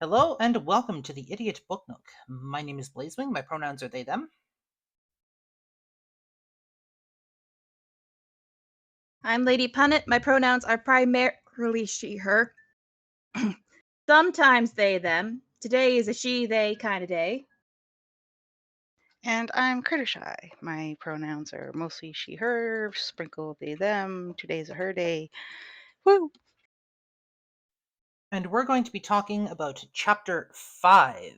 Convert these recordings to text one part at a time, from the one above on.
Hello and welcome to the Idiot Book Nook. My name is Blazewing. My pronouns are they, them. I'm Lady Punnet. My pronouns are primarily she, her. Sometimes they, them. Today is a she, they kind of day. And I'm Crittershy. My pronouns are mostly she, her, sprinkle they, them. Today's a her day. Woo! And we're going to be talking about Chapter 5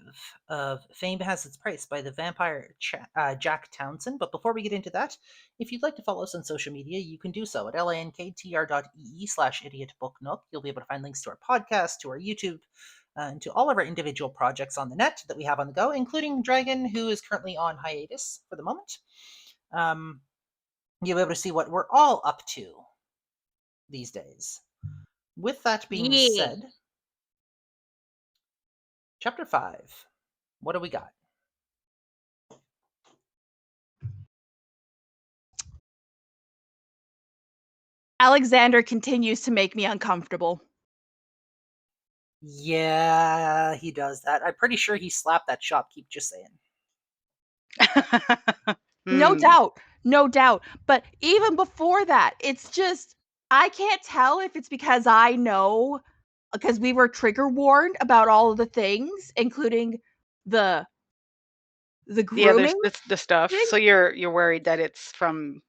of Fame Has Its Price by the Vampire Jack Townson. But before we get into that, if you'd like to follow us on social media, you can do so at linktr.ee/idiotbooknook. You'll be able to find links to our podcast, to our YouTube, and to all of our individual projects on the net that we have on the go, including Dragon, who is currently on hiatus for the moment. You'll be able to see what we're all up to these days. With that being said, Chapter 5. What do we got? Alexander continues to make me uncomfortable. Yeah, he does that. I'm pretty sure he slapped that shopkeep, just saying. No doubt. But even before that, it's just, I can't tell if it's because I know, because we were trigger warned about all of the things, including the Yeah, there's grooming. the stuff. thing. So you're worried that it's from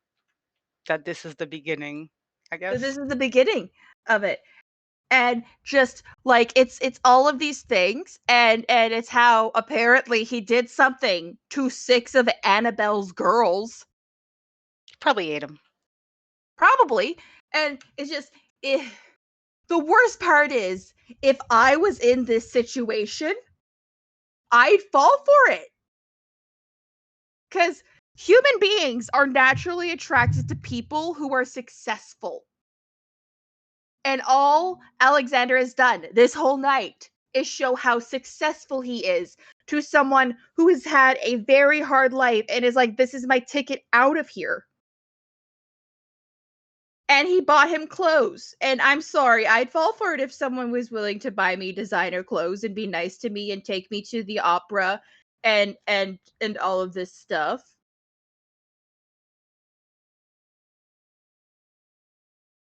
that this is the beginning, I guess. This is the beginning of it. And just like it's all of these things, and it's how apparently he did something to 6 of Annabelle's girls. Probably ate him. Probably. And it's just the worst part is, if I was in this situation, I'd fall for it. Because human beings are naturally attracted to people who are successful. And all Alexander has done this whole night is show how successful he is to someone who has had a very hard life and is like, this is my ticket out of here. And he bought him clothes. And I'm sorry, I'd fall for it if someone was willing to buy me designer clothes and be nice to me and take me to the opera and all of this stuff.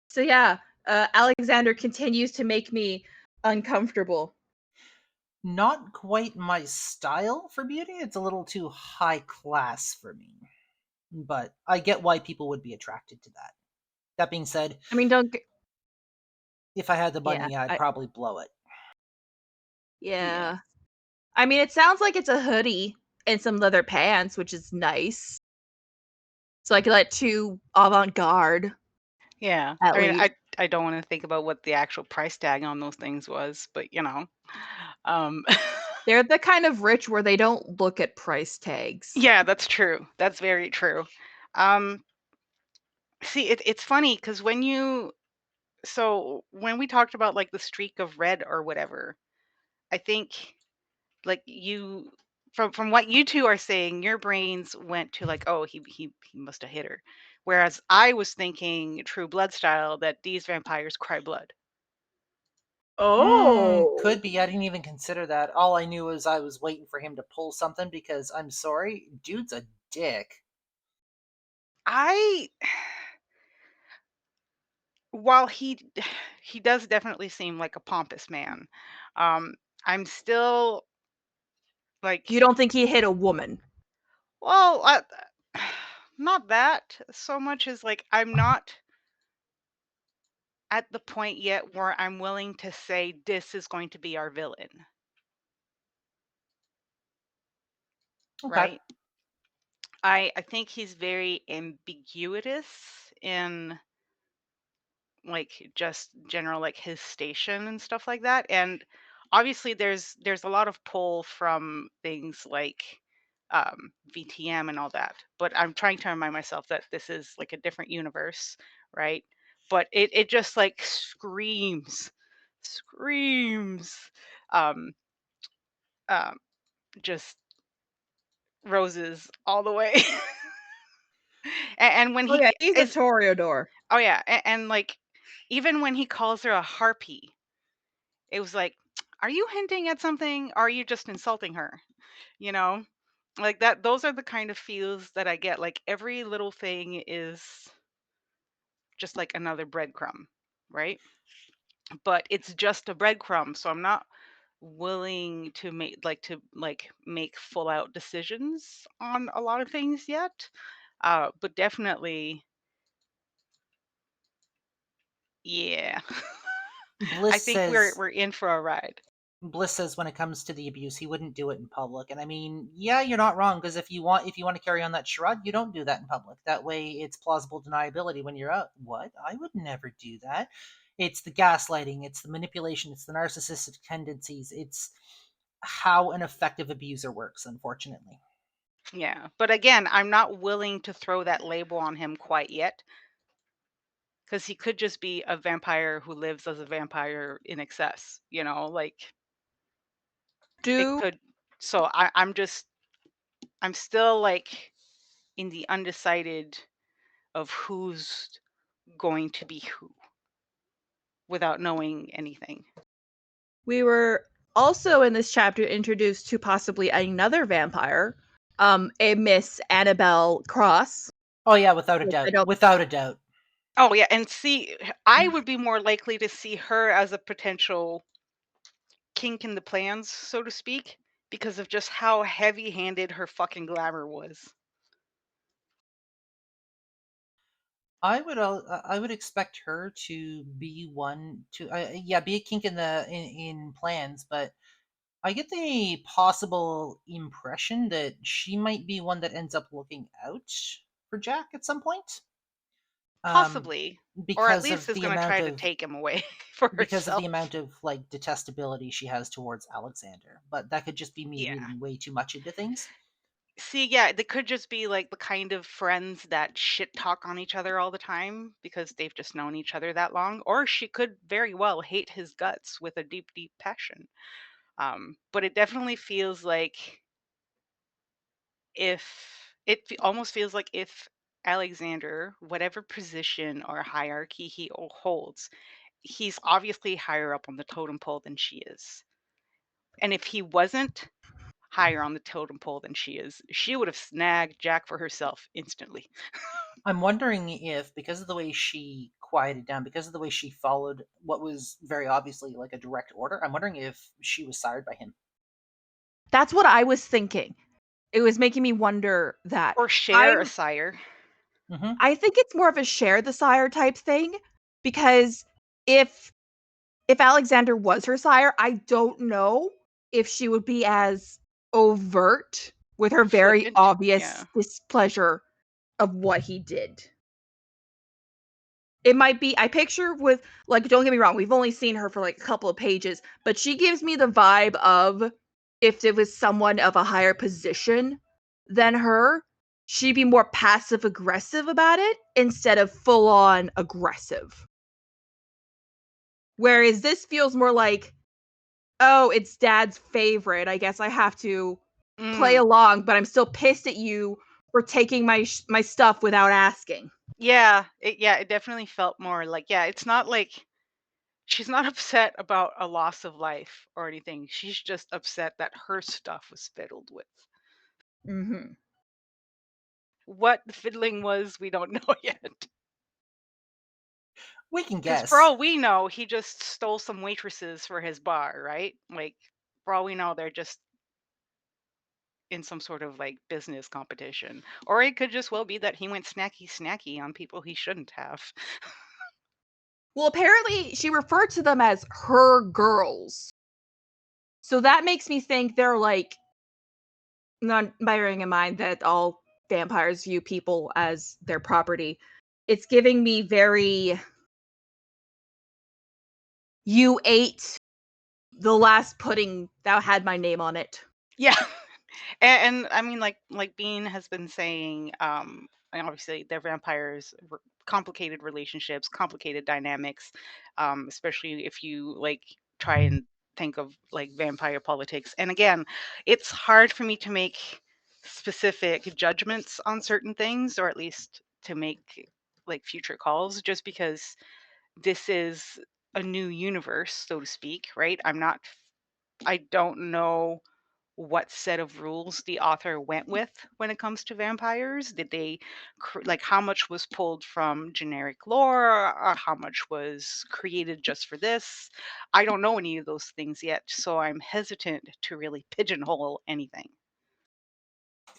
So yeah, Alexander continues to make me uncomfortable. Not quite my style for beauty. It's a little too high class for me. But I get why people would be attracted to that. That being said, I mean, don't get, if I had the yeah, money, I'd probably blow it. yeah. I mean, it sounds like it's a hoodie and some leather pants, which is nice. So I could let too avant-garde, Yeah. at I mean, least. I don't want to think about what the actual price tag on those things was, but um They're the kind of rich where they don't look at price tags. yeah, that's true. That's very true. Um See, it's funny because when we talked about like the streak of red or whatever, I think like you from what you two are saying, your brains went to like, oh, he must have hit her. Whereas I was thinking True Blood style that these vampires cry blood. Could be. I didn't even consider that. All I knew was I was waiting for him to pull something because I'm sorry, dude's a dick. I while he does definitely seem like a pompous man, I'm still like, You don't think he hit a woman? well, not that so much as like I'm not at the point yet where I'm willing to say this is going to be our villain, Okay. right? I think he's very ambiguous in like just general like his station and stuff like that. And obviously there's a lot of pull from things like VTM and all that. But I'm trying to remind myself that this is like a different universe, right? But it just like screams um um just roses all the way. And when Oh he yeah, he's a is, Toreador. oh yeah, and like even when he calls her a harpy, it was like, are you hinting at something? Or are you just insulting her? You know? Like that those are the kind of feels that I get. Like every little thing is just like another breadcrumb, right? But it's just a breadcrumb, so I'm not willing to make full out decisions on a lot of things yet. But definitely, yeah. I Bliss think we're says we're in for a ride. Bliss says when it comes to the abuse, he wouldn't do it in public. And I mean, yeah, you're not wrong, because if you want to carry on that charade, you don't do that in public. That way it's plausible deniability when you're out. What? I would never do that. It's the gaslighting, it's the manipulation, it's the narcissistic tendencies, it's how an effective abuser works, unfortunately. Yeah. But again, I'm not willing to throw that label on him quite yet because he could just be a vampire who lives as a vampire in excess, like it Do could. So I'm still like in the undecided of who's going to be who without knowing anything. We were also in this chapter introduced to possibly another vampire, a Miss Annabelle Cross. Oh yeah, without a Which I doubt. don't. Without a doubt. Oh yeah, and see, I would be more likely to see her as a potential kink in the plans, so to speak, because of just how heavy-handed her fucking glamour was. I would expect her to be one to yeah, be a kink in plans, but I get the possible impression that she might be one that ends up looking out for Jack at some point. Um, Possibly, or at because least of is the gonna amount try to of take him away for because of the herself. amount of like detestability she has towards Alexander. But that could just be me Yeah. reading way too much into things. See, yeah, they could just be like the kind of friends that shit talk on each other all the time because they've just known each other that long. Or she could very well hate his guts with a deep, deep passion. But it definitely feels like almost feels like if Alexander, whatever position or hierarchy he holds, he's obviously higher up on the totem pole than she is. And if he wasn't higher on the totem pole than she is, she would have snagged Jack for herself instantly. I'm wondering if, because of the way she quieted down, because of the way she followed what was very obviously like a direct order, I'm wondering if she was sired by him. That's what I was thinking. It was making me wonder that. Or I share a sire. Hmm. I think it's more of a share the sire type thing because if if Alexander was her sire, I don't know if she would be as overt with her very Flippant. obvious Yeah. displeasure of what he did. It might be I picture with like don't get me wrong, we've only seen her for like a couple of pages, but she gives me the vibe of if it was someone of a higher position than her, she'd be more passive aggressive about it instead of full on aggressive. Whereas this feels more like, oh, it's dad's favorite. I guess I have to play Mm. along, but I'm still pissed at you for taking my stuff without asking. Yeah, it definitely felt more like, yeah, it's not like she's not upset about a loss of life or anything. She's just upset that her stuff was fiddled with. Mhm. What the fiddling was, we don't know yet. We can Because for guess. all we know, he just stole some waitresses for his bar, right? Like, for all we know, they're just in some sort of like business competition. Or it could just well be that he went snacky snacky on people he shouldn't have. Well, apparently she referred to them as her girls. So that makes me think they're like not bearing in mind that all vampires view people as their property. It's giving me very you ate the last pudding that had my name on it. Yeah. And I mean, like Bean has been saying, and obviously they're vampires, complicated relationships, complicated dynamics, especially if you like try and think of like vampire politics. And again, it's hard for me to make specific judgments on certain things, or at least to make like future calls, just because this is a new universe, so to speak, right? I'm not I don't know what set of rules the author went with when it comes to vampires. Did they like how much was pulled from generic lore or how much was created just for this? I don't know any of those things yet, so I'm hesitant to really pigeonhole anything.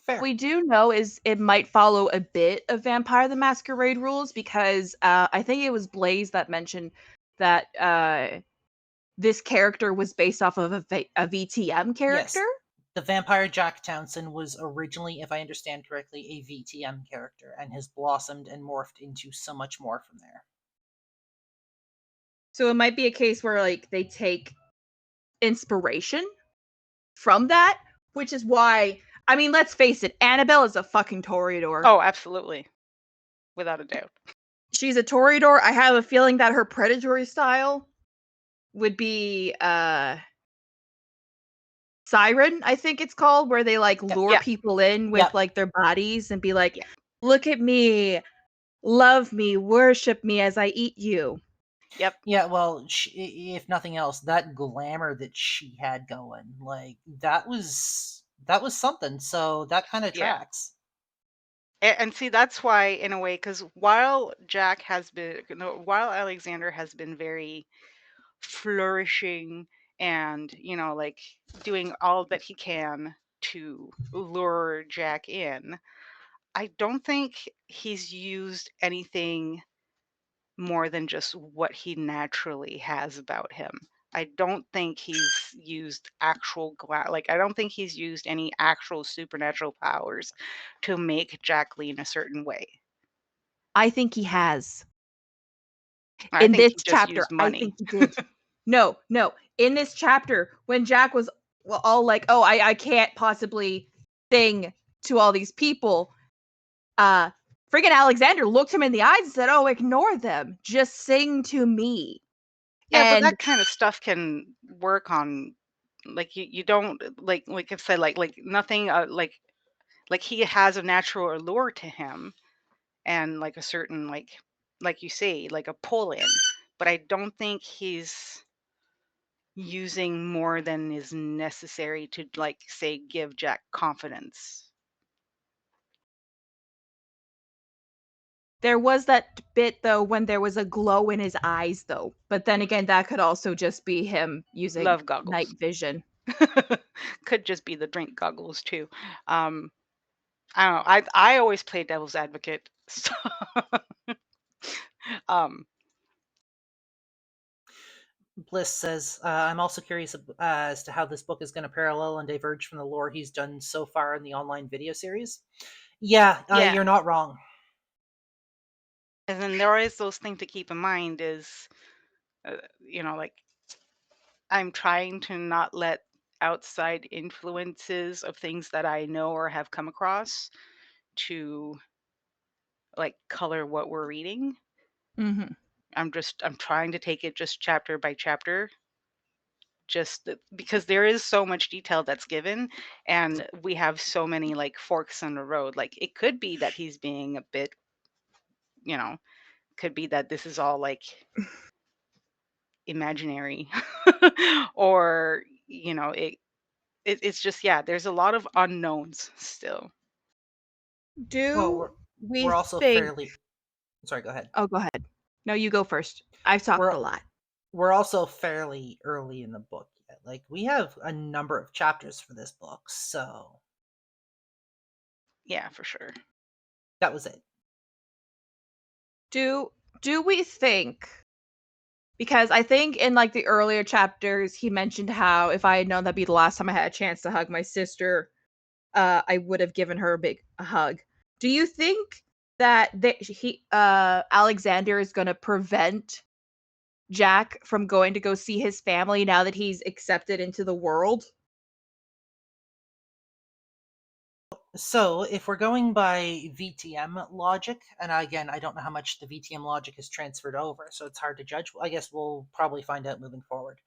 Fair. We do know is it might follow a bit of Vampire the Masquerade rules because I think it was Blaze that mentioned that this character was based off of a VTM character. Yes. The Vampire Jack Townson was originally, if I understand correctly, a VTM character and has blossomed and morphed into so much more from there. So it might be a case where like they take inspiration from that, which is why I mean, let's face it, Annabelle is a fucking Toreador. Oh, absolutely. Without a doubt. She's a Toreador. I have a feeling that her predatory style would be Siren, I think it's called, where they like Yep. lure Yeah. people in with Yep. like their bodies and be like, Yeah. "Look at me, love me, worship me as I eat you." Yep. Yeah, well, if nothing else, that glamour that she had going, like that was something. So that kind of Yeah. tracks. And see, that's why, in a way, because while Jack has been, no, while Alexander has been very flourishing and, like doing all that he can to lure Jack in, I don't think he's used anything more than just what he naturally has about him. I don't think he's used like I don't think he's used any actual supernatural powers to make Jack lean a certain way. I think he has. I In think this he just chapter, used I think money. he did. No, no. In this chapter, when Jack was all like, "Oh, I can't possibly sing to all these people," uh, friggin' Alexander looked him in the eyes and said, "Oh, ignore them. Just sing to me." Yeah, but And that kind of stuff can work on like you don't like I said like nothing like he has a natural allure to him and like a certain like you say like a pull in, but I don't think he's using more than is necessary to like say give Jack confidence. there was that bit though when there was a glow in his eyes though. But then again, that could also just be him using Love night goggles. vision. Could just be the drink goggles too. Um I don't know. I always play devil's advocate. So, um Bliss says, I'm also curious as to how this book is going to parallel and diverge from the lore he's done so far in the online video series. Yeah, yeah. you're not wrong. And then there is those things to keep in mind is like I'm trying to not let outside influences of things that I know or have come across to like color what we're reading. Mhm. I'm trying to take it just chapter by chapter because there is so much detail that's given and we have so many like forks in the road. Like it could be that he's being a bit, you know, could be that this is all like imaginary or it's just yeah, there's a lot of unknowns still. Well, Do we we're also think fairly. Sorry, go ahead. Oh, go ahead. No, you go first. I've talked We're a lot. we're also fairly early in the book yet. Like we have a number of chapters for this book, so Yeah, for sure. that was it. Do do we think because I think in like the earlier chapters he mentioned how if I had known that'd be the last time I had a chance to hug my sister, I would have given her a hug. Do you think that Alexander is going to prevent Jack from going to go see his family now that he's accepted into the world? So, if we're going by VTM logic, and again, I don't know how much the VTM logic is transferred over, so it's hard to judge. I guess we'll probably find out moving forward.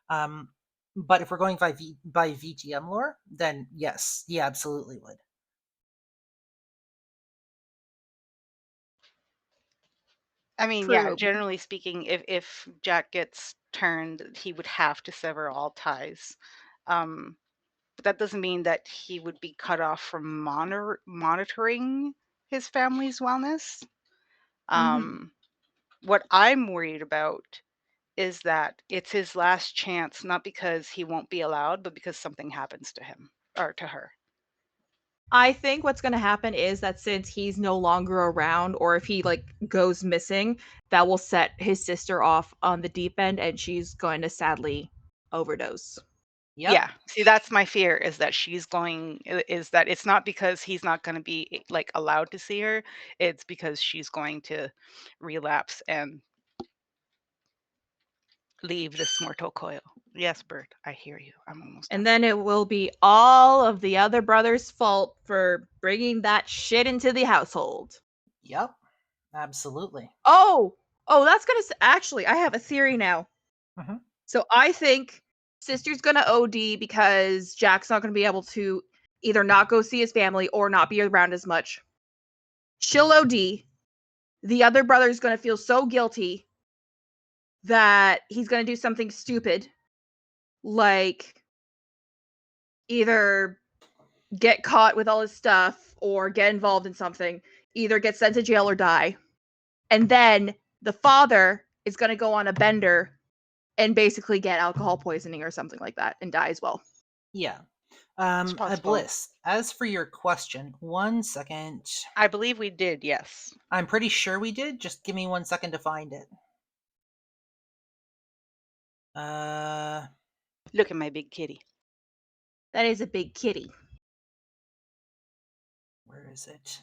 Um, but if we're going by VTM lore, then yes, he absolutely would. I mean, yeah, True. generally speaking, if Jack gets turned, he would have to sever all ties. But that doesn't mean that he would be cut off from monitoring his family's wellness. Mhm. What I'm worried about is that it's his last chance, not because he won't be allowed, but because something happens to him or to her. I think what's gonna happen is that since he's no longer around, or if he, like, goes missing, that will set his sister off on the deep end, and she's going to sadly overdose. Yep. Yeah. See, that's my fear is that is that it's not because he's not gonna be, like, allowed to see her, it's because she's going to relapse and leave this mortal coil. Yes, Bert, I hear you. I'm almost done. And then it will be all of the other brothers' fault for bringing that shit into the household. Yep. Absolutely. Oh! Oh, that's gonna actually, I have a theory now. Mhm. So I think sister's gonna OD because Jack's not gonna be able to either not go see his family or not be around as much. She'll OD. The other brother's gonna feel so guilty that he's gonna do something stupid, like either get caught with all his stuff or get involved in something, either get sent to jail or die. And then the father is gonna go on a bender and basically get alcohol poisoning or something like that and die as well. Yeah. It's possible. Bliss, as for your question, 1 second. I believe we did, yes. I'm pretty sure we did. Just give me 1 second to find it. Uh, Look at my big kitty. That is a big kitty. where is it?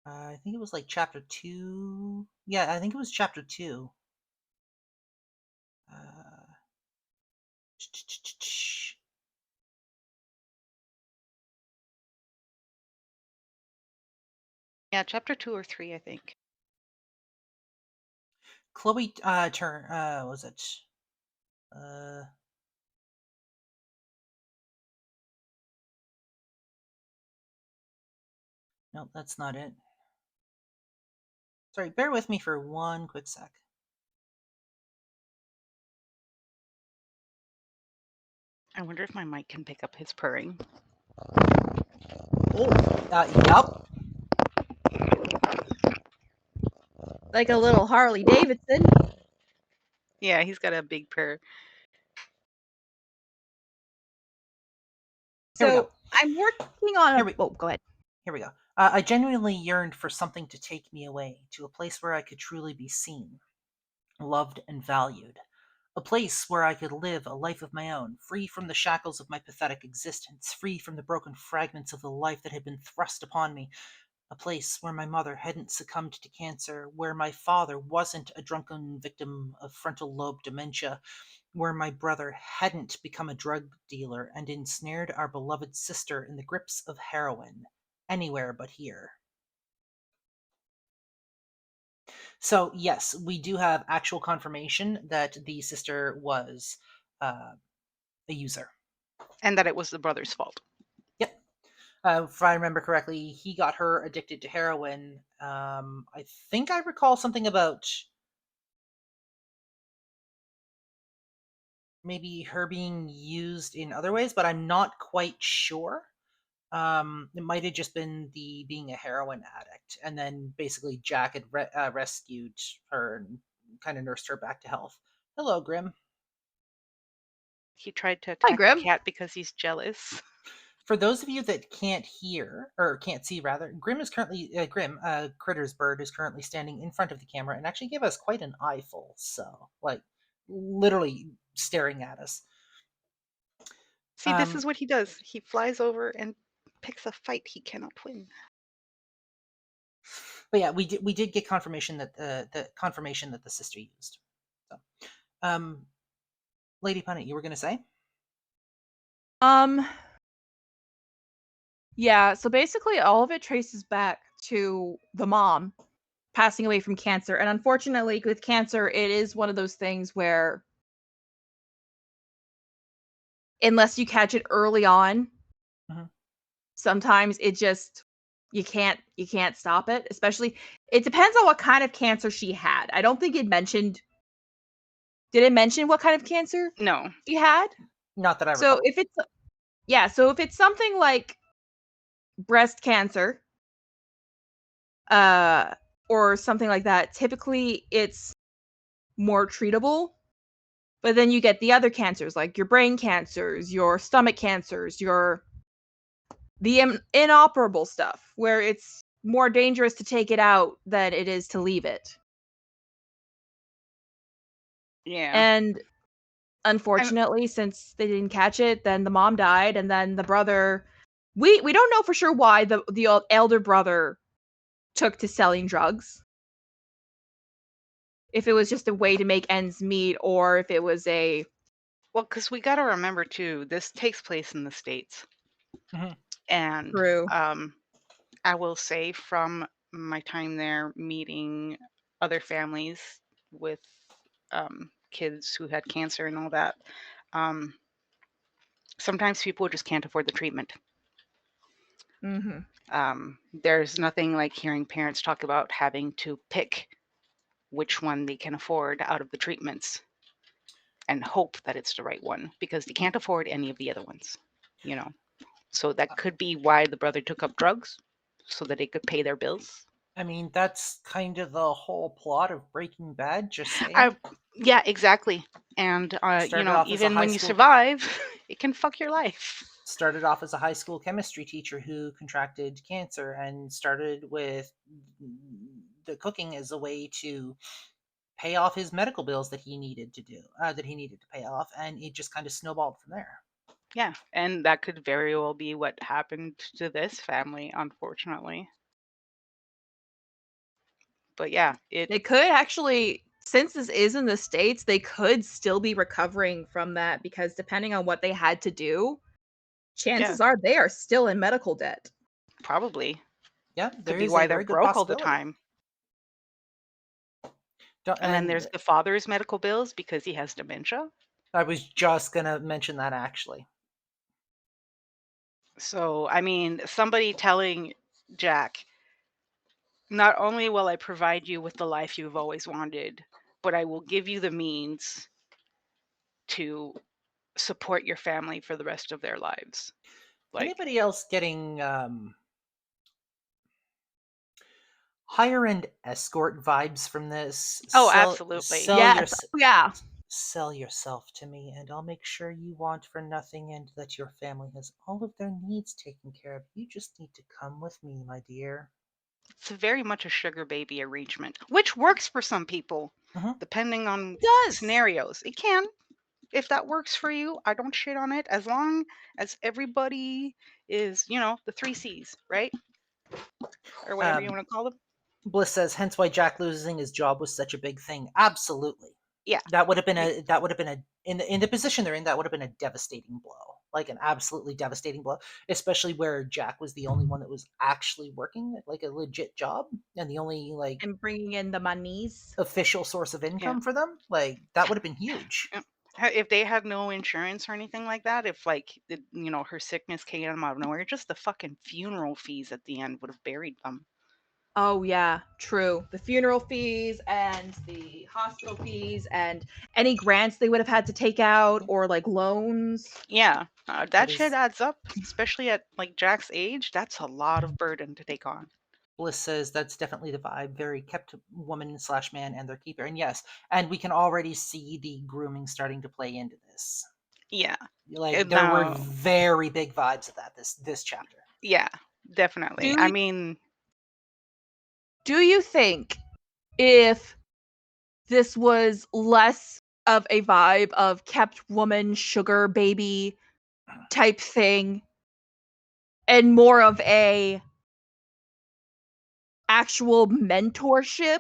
I think it was like chapter 2. Yeah, I think it was chapter 2. Uh, Yeah, chapter 2 or 3, I think. Chloe turn was it? Uh no, that's not it. Sorry, bear with me for one quick sec. I wonder if my mic can pick up his purring. Oh, yup. Like a little Harley Davidson. Yeah, he's got a big purr. Here we go. So I'm working on Here a. we Oh, go ahead. Here we go. I genuinely yearned for something to take me away to a place where I could truly be seen, loved, and valued. A place where I could live a life of my own, free from the shackles of my pathetic existence, free from the broken fragments of the life that had been thrust upon me. A place where my mother hadn't succumbed to cancer, where my father wasn't a drunken victim of frontal lobe dementia, where my brother hadn't become a drug dealer and ensnared our beloved sister in the grips of heroin. Anywhere but here. So, yes, we do have actual confirmation that the sister was uh, a user. And that it was the brother's fault. Yep. If I remember correctly, he got her addicted to heroin. I think I recall something about maybe her being used in other ways, but I'm not quite sure. It might have just been the being a heroin addict, and then basically Jack had rescued her and kind of nursed her back to health. Hello, Grim. He tried to Hi, attack the Grim. cat because he's jealous. For those of you that can't hear or can't see, rather, Grim is currently Critter's bird is currently standing in front of the camera and actually gave us quite an eyeful. So, like, literally staring at us. See, this Um, is what he does. He flies over and picks a fight he cannot win. but yeah, we did get confirmation that the sister used. So, um, Lady Punny, you were gonna say? Um. Yeah. So basically, all of it traces back to the mom passing away from cancer, and unfortunately, with cancer, it is one of those things where unless you catch it early on, Mhm. sometimes it just You can't stop it, especially it depends on what kind of cancer she had. I don't think it mentioned did it mention what kind of cancer No. she had? Not that I So recall. if it's yeah, so if it's something like breast cancer, uh, or something like that, typically it's more treatable. But then you get the other cancers, like your brain cancers, your stomach cancers, your the inoperable stuff, where it's more dangerous to take it out than it is to leave it. Yeah. And And unfortunately, since they didn't catch it, then the mom died, and then the brother. We don't know for sure why the elder brother took to selling drugs. If it was just a way to make ends meet, or if it was a well, because we got to remember too, this takes place in the States. Mhm. And true. I will say from my time there meeting other families with kids who had cancer and all that, um, sometimes people just can't afford the treatment. Hmm. There's nothing like hearing parents talk about having to pick which one they can afford out of the treatments and hope that it's the right one because they can't afford any of the other ones, you know. So that could be why the brother took up drugs so that he could pay their bills. I mean, that's kind of the whole plot of Breaking Bad, just I saying. Yeah, exactly. And Started off as a even high when you school survive, it can fuck your life. started off as a high school chemistry teacher who contracted cancer and started with the cooking as a way to pay off his medical bills that he needed to pay off, and it just kind of snowballed from there. Yeah, and that could very well be what happened to this family, unfortunately. But yeah, They could actually, since this is in the States, they could still be recovering from that because depending on what they had to do, yeah, chances are they are still in medical debt. probably Yeah, could there be is a why they're very good broke all the possibility. time. And then there's And the father's medical bills because he has dementia. I was just gonna mention that actually. So, I mean, somebody telling Jack, not only will I provide you with the life you've always wanted, but I will give you the means to support your family for the rest of their lives. Like, Anybody else getting higher end escort vibes from this? oh, absolutely. Yes. Yeah. Sell yourself to me, and I'll make sure you want for nothing and that your family has all of their needs taken care of. You just need to come with me, my dear. It's very much a sugar baby arrangement, which works for some people, Hmm. depending on It does. scenarios. It can. If that works for you, I don't shit on it as long as everybody is, the three C's, right? Or whatever you Um, want to call them. Bliss says, hence why Jack losing his job was such a big thing. Absolutely. Yeah. That would have been a in the position they're in, that would have been a devastating blow, like an absolutely devastating blow, especially where Jack was the only one that was actually working like a legit job and the only like And bringing in the monies. official source of Yeah. income for them. Like that would have been huge. Yeah. If they had no insurance or anything like that, if like her sickness came out of nowhere, just the fucking funeral fees at the end would have buried them. Oh yeah, true. The funeral fees and the hospital fees and any grants they would have had to take out or like loans. Yeah, That that shit is adds up, especially at like Jack's age. That's a lot of burden to take on. Bliss says that's definitely the vibe. Very kept woman slash man and their keeper. And yes, and we can already see the grooming starting to play into this. Yeah. Like there were Now, very big vibes of that this chapter. yeah, definitely. Do I mean, do you think if this was less of a vibe of kept woman sugar baby type thing and more of a actual mentorship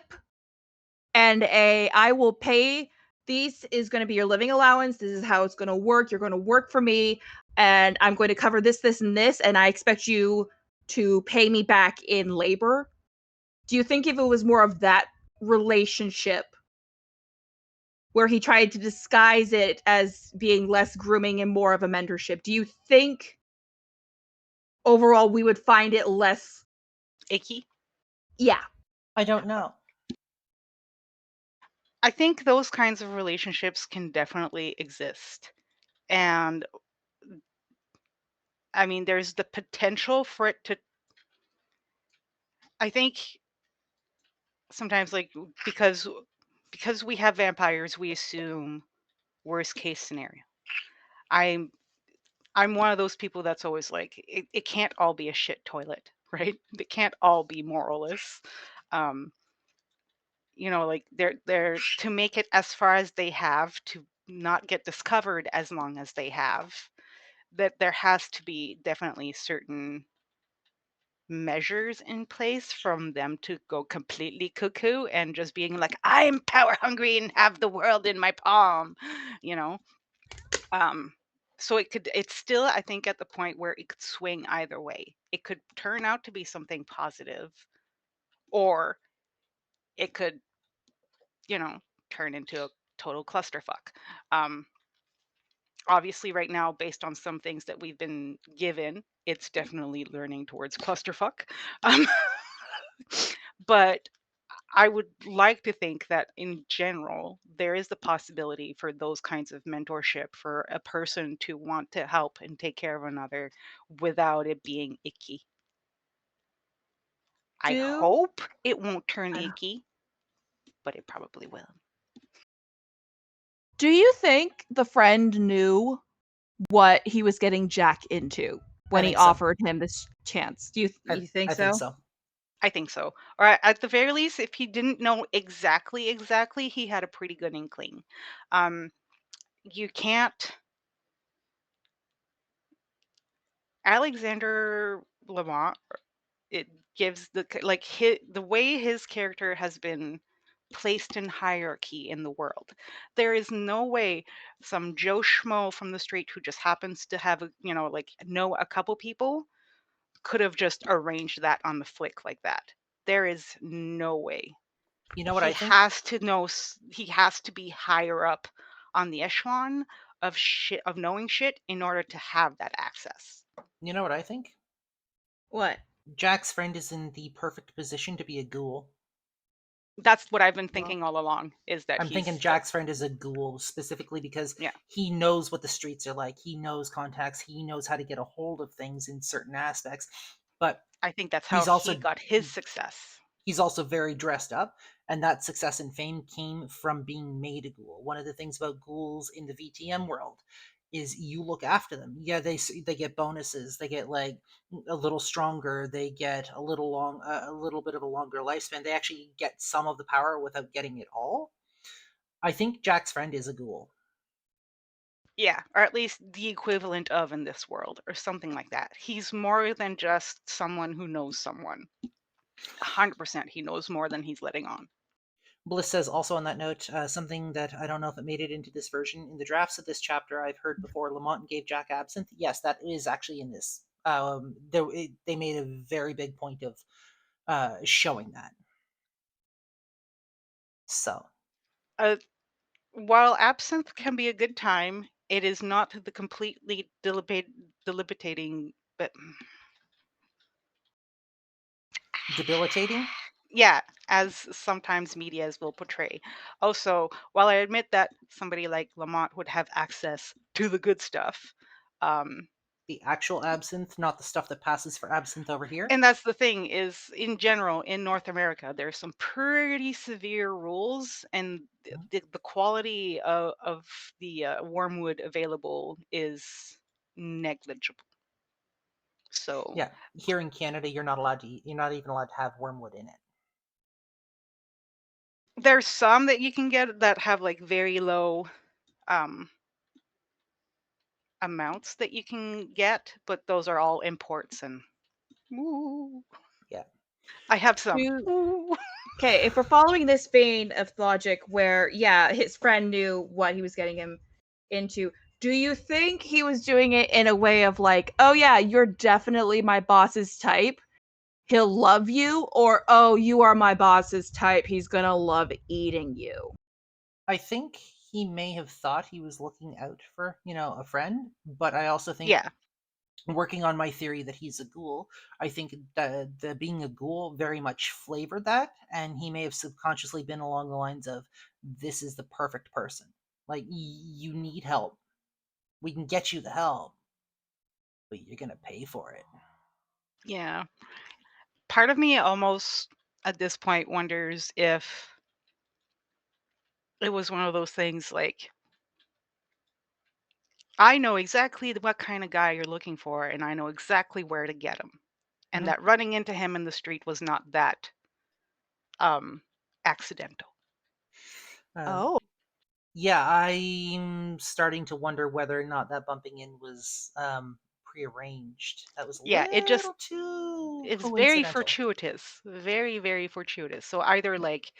and a I will pay this is going to be your living allowance. This is how it's going to work. You're going to work for me and I'm going to cover this and this and I expect you to pay me back in labor. Do you think if it was more of that relationship where he tried to disguise it as being less grooming and more of a mentorship, do you think overall we would find it less Icky. Yeah. I don't know. I think those kinds of relationships can definitely exist. And I mean, there's the potential for it to, I think sometimes like because we have vampires, we assume worst case scenario. I'm I'm one of those people that's always like it can't all be a shit toilet, right? It can't all be moralless. Um, like they're to make it as far as they have to not get discovered as long as they have, that there has to be definitely certain measures in place from them to go completely cuckoo and just being like, I'm power hungry and have the world in my palm, you know. Um, so it's still, I think, at the point where it could swing either way. It could turn out to be something positive, or it could, you know, turn into a total clusterfuck. Um, Obviously, right now, based on some things that we've been given, it's definitely learning towards clusterfuck. Um, but I would like to think that in general, there is the possibility for those kinds of mentorship for a person to want to help and take care of another without it being icky. I Do hope it won't turn uh, icky, but it probably will. do you think the friend knew what he was getting Jack into I when he think so. offered him this chance? Do you think I think so? so. I think so. Or at the very least, if he didn't know exactly, he had a pretty good inkling. Um, you can't. Alexander Lamont, it gives the way his character has been placed in hierarchy in the world. There is no way some Joe Schmo from the street who just happens to have know a couple people could have just arranged that on the flick like that. There is no way. You know what He I think? has to know. He has to be higher up on the echelon of shit of knowing shit in order to have that access. You know what I think? What? Jack's friend is in the perfect position to be a ghoul. That's what I've been Well, thinking all along, is that I'm thinking he's like, Jack's friend is a ghoul specifically because yeah, he knows what the streets are like. He knows contacts. He knows how to get a hold of things in certain aspects. But I think that's how he's he also got his success. he's also very dressed up, and that success and fame came from being made a ghoul. One of the things about ghouls in the VTM world is you look after them. Yeah, they get bonuses. They get like a little stronger. They get a little bit of a longer lifespan. They actually get some of the power without getting it all. I think Jack's friend is a ghoul. Yeah, or at least the equivalent of in this world, or something like that. He's more than just someone who knows someone. 100% he knows more than he's letting on. Bliss says also on that note, something that I don't know if it made it into this version. In the drafts of this chapter, I've heard before Lamont gave Jack absinthe. Yes, that is actually in this. They made a very big point of showing that. So, Uh, while absinthe can be a good time, it is not the completely debilitating, but debilitating. yeah, as sometimes medias will portray. Also, while I admit that somebody like Lamont would have access to the good stuff, um, The actual absinthe, not the stuff that passes for absinthe over here. and that's the thing is, in general, in North America, there's some pretty severe rules, and the quality of the wormwood available is negligible. So Yeah, here in Canada, you're not allowed to eat. You're not even allowed to have wormwood in it. there's some that you can get that have like very low um, amounts that you can get, but those are all imports, and ooh, Yeah. I have some. do Ooh. Okay, if we're following this vein of logic where, yeah, his friend knew what he was getting him into, do you think he was doing it in a way of like, oh yeah, you're definitely my boss's type, he'll love you, or oh, you are my boss's type, he's gonna love eating you? I think he may have thought he was looking out for, a friend, but I also think Yeah, Working on my theory that he's a ghoul, I think the being a ghoul very much flavored that, and he may have subconsciously been along the lines of, "This is the perfect person. Like, you need help. We can get you the help, but you're gonna pay for it." Yeah. Part of me almost at this point wonders if it was one of those things like, I know exactly what kind of guy you're looking for, and I know exactly where to get him. And Mhm. that running into him in the street was not that um accidental. Uh, Oh, yeah, I'm starting to wonder whether or not that bumping in was prearranged. That was a Yeah, it just little too it's very coincidental. fortuitous. Very, very fortuitous. So either like,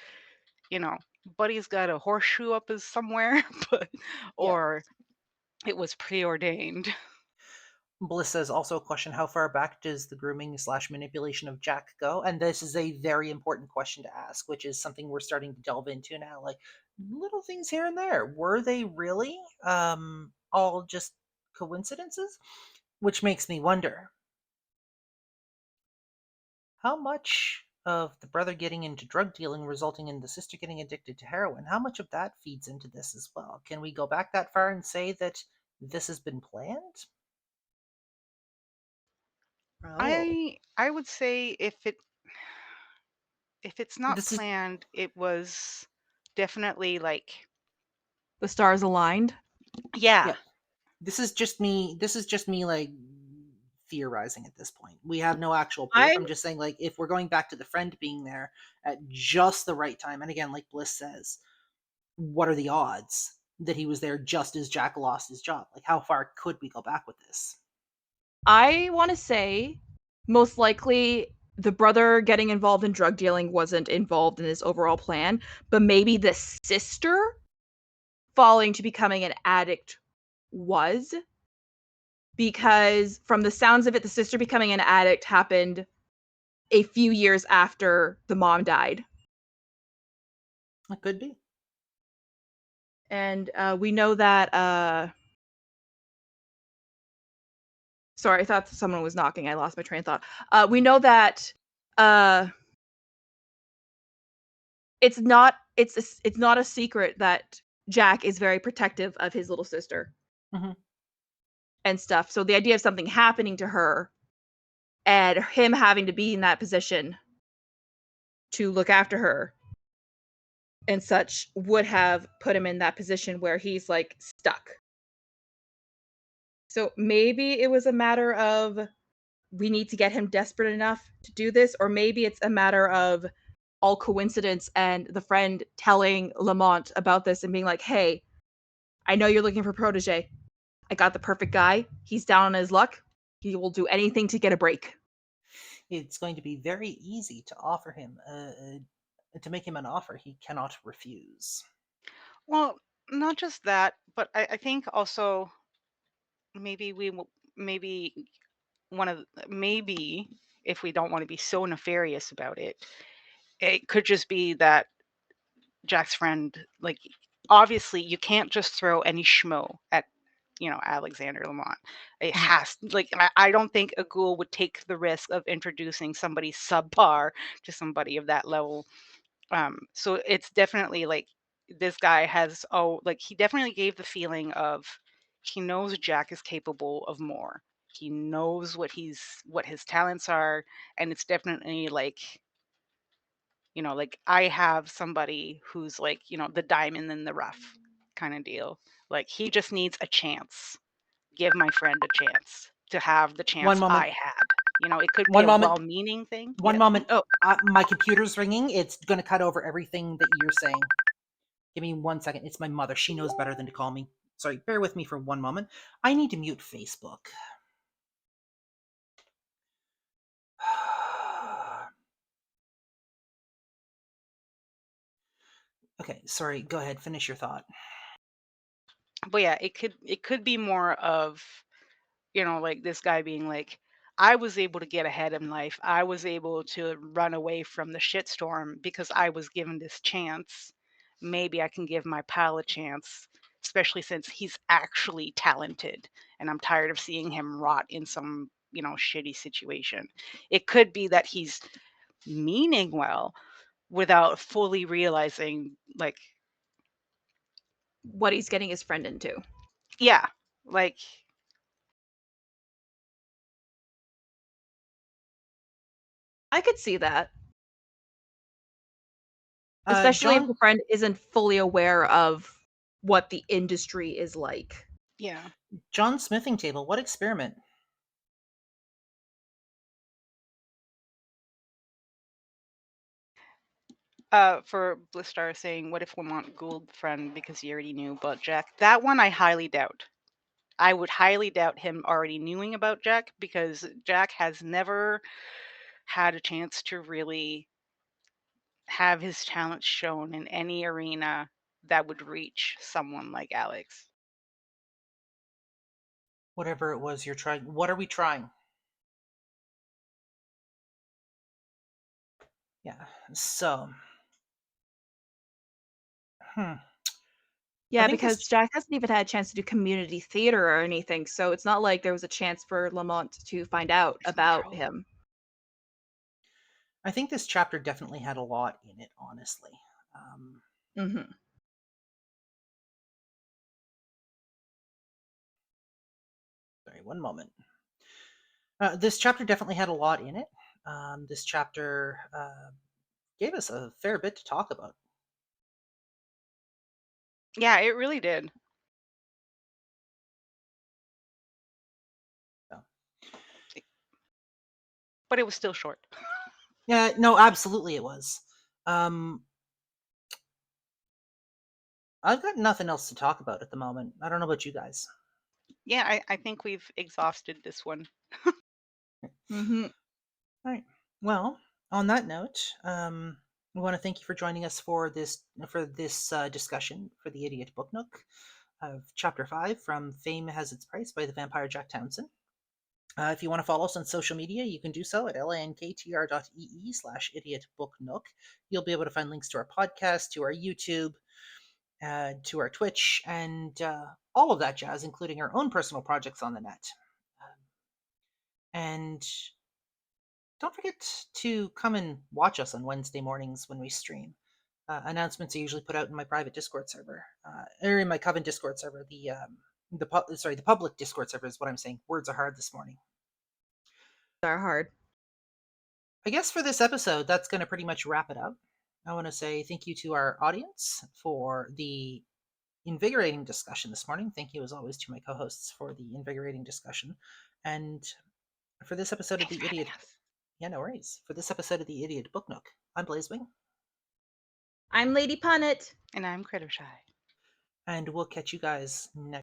you know, Buddy's got a horseshoe up his somewhere, but Yeah. or it was preordained. Bliss says also a question: how far back does the grooming slash manipulation of Jack go? And this is a very important question to ask, which is something we're starting to delve into now. Like, little things here and there, were they really all just coincidences? Which makes me wonder, how much of the brother getting into drug dealing resulting in the sister getting addicted to heroin, how much of that feeds into this as well? Can we go back that far and say that this has been planned? oh. I would say if it's not This is planned, it was definitely like, The stars aligned. yeah. yeah. This is just me like theorizing at this point. We have no actual proof. I I'm just saying, like, if we're going back to the friend being there at just the right time, and again, like Bliss says, what are the odds that he was there just as Jack lost his job? Like, how far could we go back with this? I want to say most likely the brother getting involved in drug dealing wasn't involved in this overall plan, but maybe the sister falling to becoming an addict was, because from the sounds of it the sister becoming an addict happened a few years after the mom died. It could be. And we know that sorry, I thought someone was knocking. I lost my train of thought. We know that uh it's not a secret that Jack is very protective of his little sister Hmm. and stuff. So the idea of something happening to her and him having to be in that position to look after her and such would have put him in that position where he's like stuck. So maybe it was a matter of we need to get him desperate enough to do this, or maybe it's a matter of all coincidence and the friend telling Lamont about this and being like, hey, I know you're looking for protege. I got the perfect guy. He's down on his luck. He will do anything to get a break. It's going to be very easy to offer him, to make him an offer he cannot refuse. Well, not just that, but I think also maybe maybe one of maybe if we don't want to be so nefarious about it, it could just be that Jack's friend, like, obviously you can't just throw any schmo at, Alexander Lamont. It Mhm. has, like, I don't think a ghoul would take the risk of introducing somebody subpar to somebody of that level. So it's definitely like this guy has, like, he definitely gave the feeling of he knows Jack is capable of more. He knows what his talents are, and it's definitely like, like I have somebody who's like, the diamond in the rough kind of deal. Like he just needs a chance. Give my friend a chance to have the One chance I moment. had. It could be One a moment. well-meaning thing. One Yeah. moment. Oh, My computer's ringing. It's going to cut over everything that you're saying. Give me 1 second. It's my mother. She knows better than to call me. Sorry, bear with me for one moment. I need to mute Facebook. Okay, sorry. Go ahead. Finish your thought. But yeah, it could be more of, like this guy being like, I was able to get ahead in life. I was able to run away from the shitstorm because I was given this chance. Maybe I can give my pal a chance especially since he's actually talented, and I'm tired of seeing him rot in some, shitty situation. It could be that he's meaning well without fully realizing, like, What he's getting his friend into. yeah, like, I could see that. Especially if John the friend isn't fully aware of what the industry is like. yeah. John Smithing Table. What experiment? For Blistar saying, "What if Lamont Gould friend because he already knew about Jack?" That one I highly doubt. I would highly doubt him already knowing about Jack, because Jack has never had a chance to really have his talents shown in any arena that would reach someone like Alex. Whatever it was you're trying. What are we trying? Yeah. So, hmm. I Yeah, think because this. Jack hasn't even had a chance to do community theater or anything, so it's not like there was a chance for Lamont to find out about True. him. I think this chapter definitely had a lot in it. Honestly. Mhm. Sorry, one moment. This chapter definitely had a lot in it. This chapter gave us a fair bit to talk about. Yeah, it really did. So. But it was still short. Yeah, no, absolutely it was. I've got nothing else to talk about at the moment. I don't know about you guys. Yeah, I think we've exhausted this one. Mhm. All right. Well, on that note, we want to thank you for joining us for this discussion for the Idiot Book Nook of Chapter 5 from Fame Has Its Price by the Vampire Jack Townson. If you want to follow us on social media, you can do so at lanktr.ee/idiotbooknook. You'll be able to find links to our podcast, to our YouTube, to our Twitch, and all of that jazz, including our own personal projects on the net. And don't forget to come and watch us on Wednesday mornings when we stream. Announcements are usually put out in my private Discord server, or in my Coven Discord server. The public Discord server is what I'm saying. Words are hard this morning. Are hard. I guess for this episode, that's going to pretty much wrap it up. I want to say thank you to our audience for the invigorating discussion this morning. Thank you, as always, to my co-hosts for the invigorating discussion, and for this episode of Thanks the for having Idiot. us. Yeah, no worries. For this episode of the Idiot Book Nook, I'm Blazewing, I'm Lady Punnet. And I'm Critter Shy. and we'll catch you guys next.